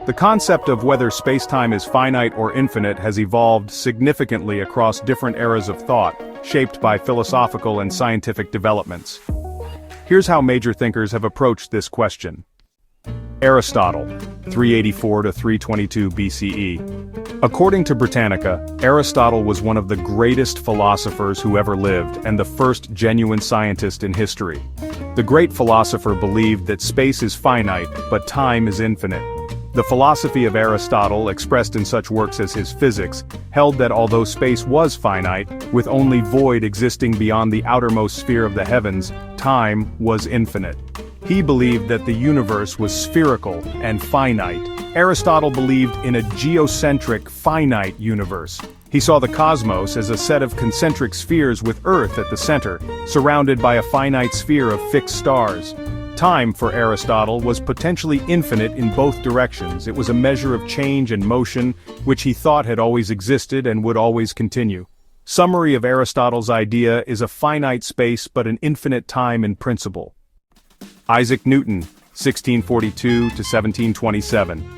The concept of whether space-time is finite or infinite has evolved significantly across different eras of thought, shaped by philosophical and scientific developments. Here's how major thinkers have approached this question. Aristotle, 384 to 322 BCE. According to Britannica, Aristotle was one of the greatest philosophers who ever lived and the first genuine scientist in history. The great philosopher believed that space is finite, but time is infinite. The philosophy of Aristotle, expressed in such works as his Physics, held that although space was finite, with only void existing beyond the outermost sphere of the heavens, time was infinite. He believed that the universe was spherical and finite. Aristotle believed in a geocentric, finite universe. He saw the cosmos as a set of concentric spheres with Earth at the center, surrounded by a finite sphere of fixed stars. Time, for Aristotle, was potentially infinite in both directions. It was a measure of change and motion, which he thought had always existed and would always continue. Summary of Aristotle's idea is a finite space but an infinite time in principle. Isaac Newton, 1642 to 1727.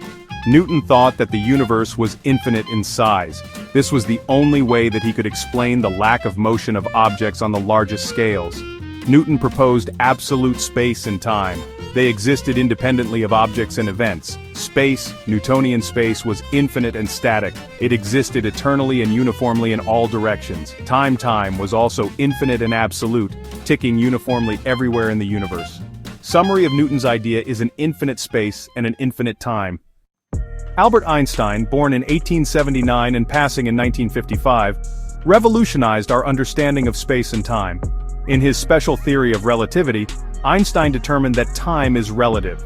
Newton thought that the universe was infinite in size. This was the only way that he could explain the lack of motion of objects on the largest scales. Newton proposed absolute space and time. They existed independently of objects and events. Space, Newtonian space, was infinite and static. It existed eternally and uniformly in all directions. Time was also infinite and absolute, ticking uniformly everywhere in the universe. Summary of Newton's idea is an infinite space and an infinite time. Albert Einstein, born in 1879 and passing in 1955, revolutionized our understanding of space and time. In his special theory of relativity, Einstein determined that time is relative.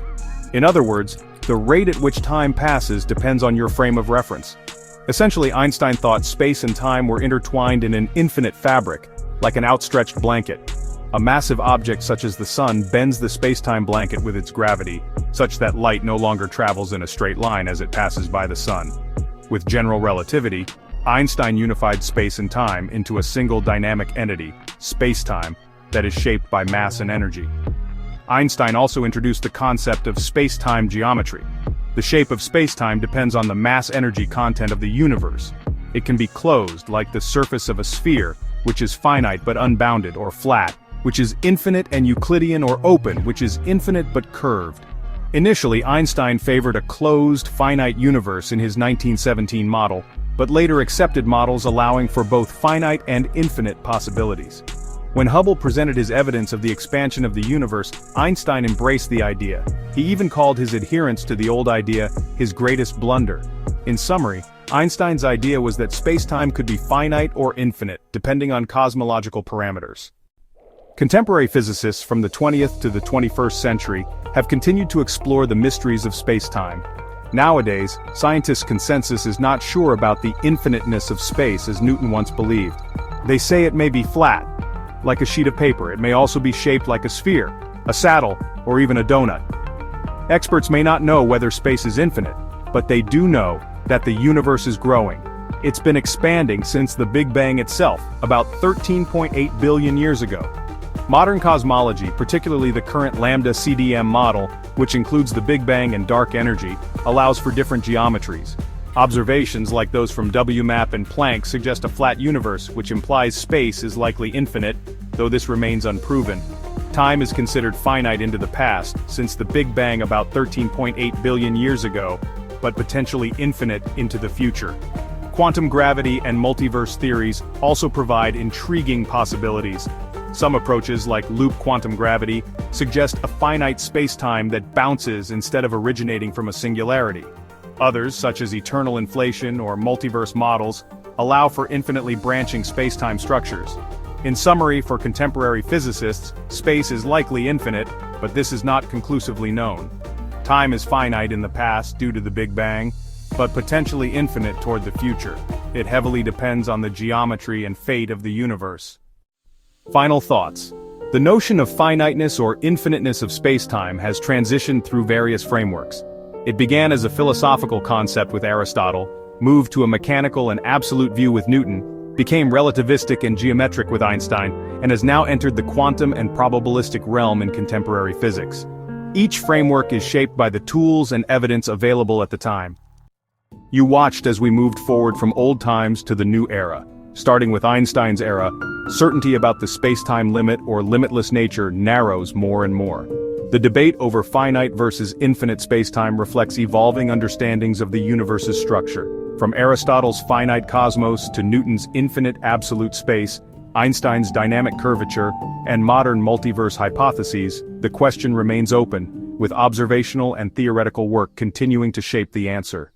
In other words, the rate at which time passes depends on your frame of reference. Essentially, Einstein thought space and time were intertwined in an infinite fabric, like an outstretched blanket. A massive object such as the sun bends the space-time blanket with its gravity, such that light no longer travels in a straight line as it passes by the sun. With general relativity, Einstein unified space and time into a single dynamic entity, space-time, that is shaped by mass and energy. Einstein also introduced the concept of space-time geometry. The shape of space-time depends on the mass-energy content of the universe. It can be closed, like the surface of a sphere, which is finite but unbounded, or flat, which is infinite and Euclidean, or open, which is infinite but curved. Initially, Einstein favored a closed, finite universe in his 1917 model, but later accepted models allowing for both finite and infinite possibilities. When Hubble presented his evidence of the expansion of the universe, Einstein embraced the idea. He even called his adherence to the old idea his greatest blunder. In summary, Einstein's idea was that space-time could be finite or infinite, depending on cosmological parameters. Contemporary physicists from the 20th to the 21st century have continued to explore the mysteries of space-time. Nowadays, scientists' consensus is not sure about the infiniteness of space as Newton once believed. They say it may be flat, like a sheet of paper. It may also be shaped like a sphere, a saddle, or even a donut. Experts may not know whether space is infinite, but they do know that the universe is growing. It's been expanding since the Big Bang itself, about 13.8 billion years ago. Modern cosmology, particularly the current Lambda-CDM model, which includes the Big Bang and dark energy, allows for different geometries. Observations like those from WMAP and Planck suggest a flat universe, which implies space is likely infinite, though this remains unproven. Time is considered finite into the past, since the Big Bang about 13.8 billion years ago, but potentially infinite into the future. Quantum gravity and multiverse theories also provide intriguing possibilities. Some approaches, like loop quantum gravity, suggest a finite space-time that bounces instead of originating from a singularity. Others, such as eternal inflation or multiverse models, allow for infinitely branching space-time structures. In summary, for contemporary physicists, space is likely infinite, but this is not conclusively known. Time is finite in the past due to the Big Bang, but potentially infinite toward the future. It heavily depends on the geometry and fate of the universe. Final thoughts. The notion of finiteness or infiniteness of space-time has transitioned through various frameworks. It began as a philosophical concept with Aristotle, moved to a mechanical and absolute view with Newton, became relativistic and geometric with Einstein, and has now entered the quantum and probabilistic realm in contemporary physics. Each framework is shaped by the tools and evidence available at the time. You watched as we moved forward from old times to the new era. Starting with Einstein's era, certainty about the space-time limit or limitless nature narrows more and more. The debate over finite versus infinite spacetime reflects evolving understandings of the universe's structure. From Aristotle's finite cosmos to Newton's infinite absolute space, Einstein's dynamic curvature, and modern multiverse hypotheses, the question remains open, with observational and theoretical work continuing to shape the answer.